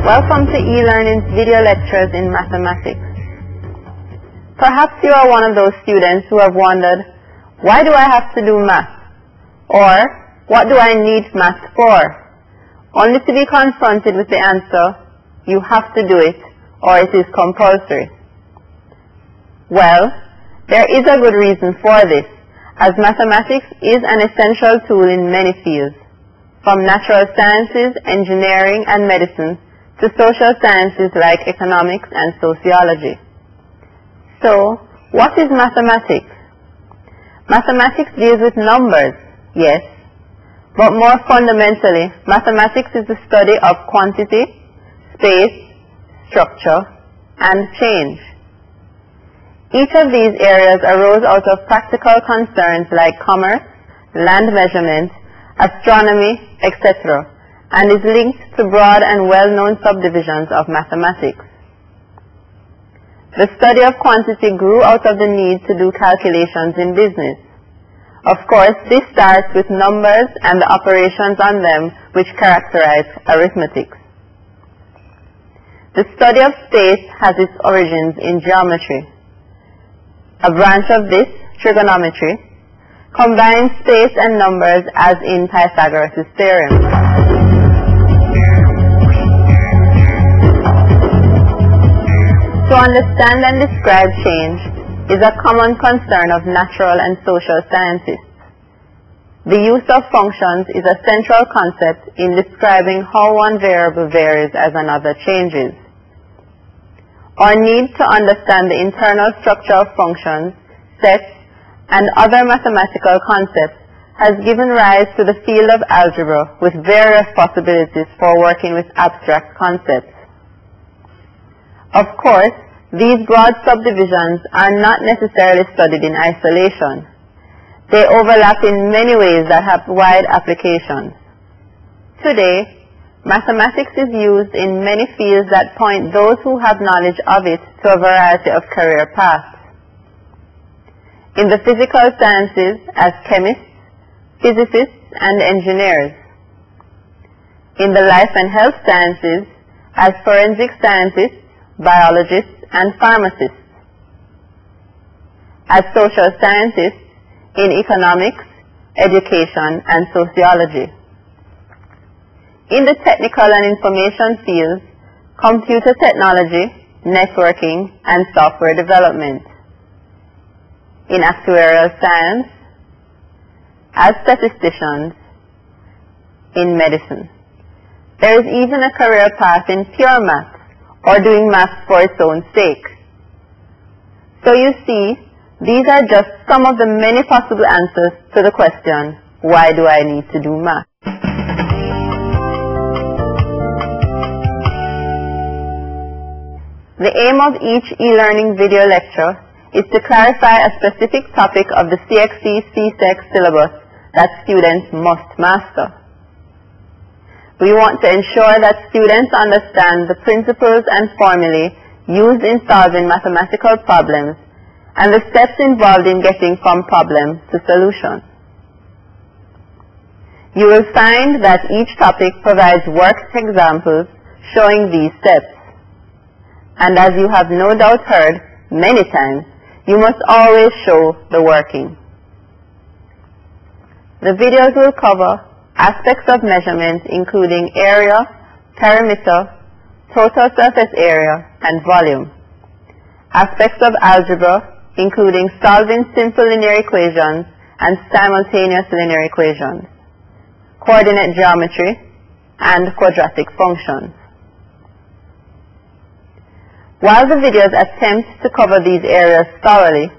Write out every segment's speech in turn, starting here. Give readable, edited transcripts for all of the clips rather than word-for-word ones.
Welcome to eLearning's video lectures in mathematics. Perhaps you are one of those students who have wondered, why do I have to do math? Or, what do I need math for? Only to be confronted with the answer, you have to do it, or it is compulsory. Well, there is a good reason for this, as mathematics is an essential tool in many fields, from natural sciences, engineering, and medicine, to social sciences like economics and sociology. So, what is mathematics? Mathematics deals with numbers, yes, but more fundamentally, mathematics is the study of quantity, space, structure, and change. Each of these areas arose out of practical concerns like commerce, land measurement, astronomy, etc., and is linked to broad and well-known subdivisions of mathematics. The study of quantity grew out of the need to do calculations in business. Of course, this starts with numbers and the operations on them which characterize arithmetic. The study of space has its origins in geometry. A branch of this, trigonometry, combines space and numbers as in Pythagoras' theorem. To understand and describe change is a common concern of natural and social scientists. The use of functions is a central concept in describing how one variable varies as another changes. Our need to understand the internal structure of functions, sets, and other mathematical concepts has given rise to the field of algebra with various possibilities for working with abstract concepts. Of course, these broad subdivisions are not necessarily studied in isolation. They overlap in many ways that have wide applications. Today, mathematics is used in many fields that point those who have knowledge of it to a variety of career paths. In the physical sciences, as chemists, physicists, and engineers. In the life and health sciences, as forensic scientists, biologists, and pharmacists. As social scientists, in economics, education, and sociology. In the technical and information fields, computer technology, networking, and software development. In actuarial science, as statisticians, in medicine. There is even a career path in pure math, or doing math for its own sake. So you see, these are just some of the many possible answers to the question, why do I need to do math? The aim of each e-learning video lecture is to clarify a specific topic of the CXC-CSEC syllabus that students must master. We want to ensure that students understand the principles and formulae used in solving mathematical problems and the steps involved in getting from problem to solution. You will find that each topic provides worked examples showing these steps. And as you have no doubt heard many times, you must always show the working. The videos will cover aspects of measurement including area, perimeter, total surface area, and volume. Aspects of algebra including solving simple linear equations and simultaneous linear equations, coordinate geometry, and quadratic functions. While the videos attempt to cover these areas thoroughly,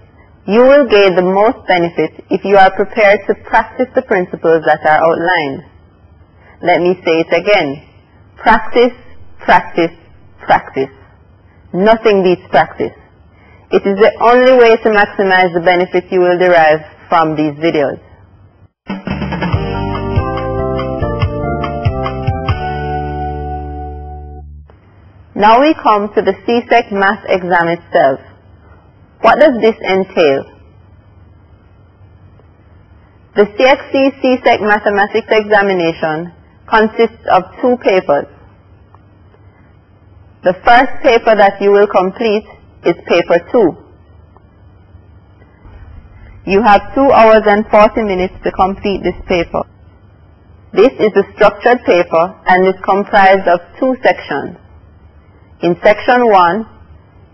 you will gain the most benefit if you are prepared to practice the principles that are outlined. Let me say it again. Practice, practice, practice. Nothing beats practice. It is the only way to maximize the benefit you will derive from these videos. Now we come to the CSEC math exam itself. What does this entail? The CXC-CSEC mathematics examination consists of two papers. The first paper that you will complete is paper 2. You have 2 hours and 40 minutes to complete this paper. This is a structured paper and is comprised of 2 sections. In section 1,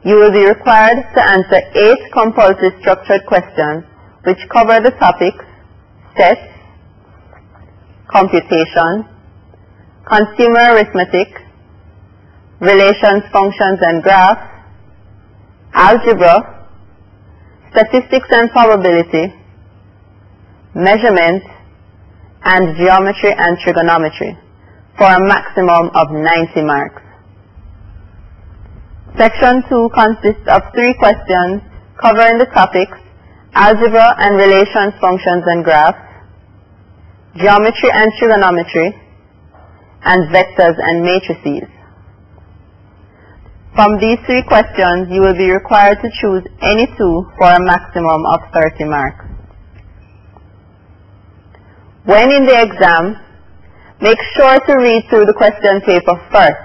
you will be required to answer 8 compulsory structured questions which cover the topics sets, computation, consumer arithmetic, relations, functions and graphs, algebra, statistics and probability, measurement, and geometry and trigonometry for a maximum of 90 marks. Section 2 consists of 3 questions covering the topics algebra and relations, functions and graphs, geometry and trigonometry, and vectors and matrices. From these 3 questions, you will be required to choose any 2 for a maximum of 30 marks. When in the exam, make sure to read through the question paper first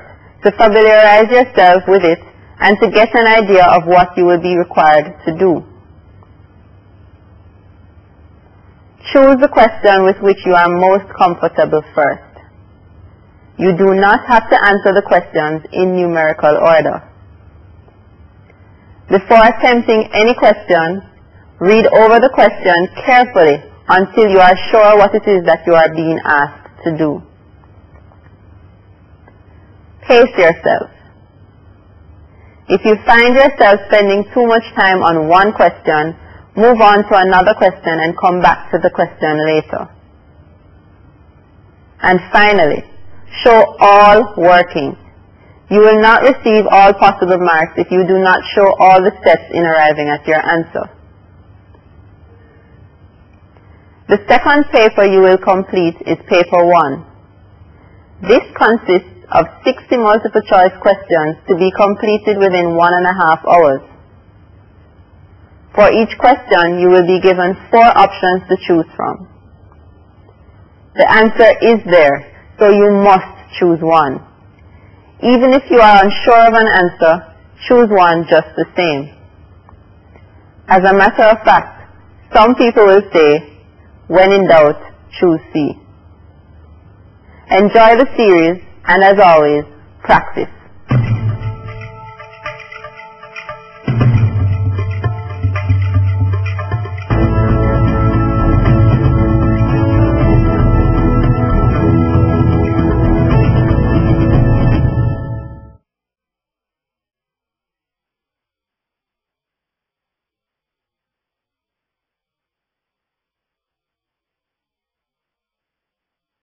to familiarize yourself with it and to get an idea of what you will be required to do. Choose the question with which you are most comfortable first. You do not have to answer the questions in numerical order. Before attempting any question, read over the question carefully until you are sure what it is that you are being asked to do. Pace yourself. If you find yourself spending too much time on one question, move on to another question and come back to the question later. And finally, show all working. You will not receive all possible marks if you do not show all the steps in arriving at your answer. The second paper you will complete is paper 1. This consists of 60 multiple choice questions to be completed within 1.5 hours. For each question, you will be given 4 options to choose from. The answer is there, so you must choose one. Even if you are unsure of an answer, choose one just the same. As a matter of fact, some people will say, when in doubt, choose C. Enjoy the series, and as always, practice.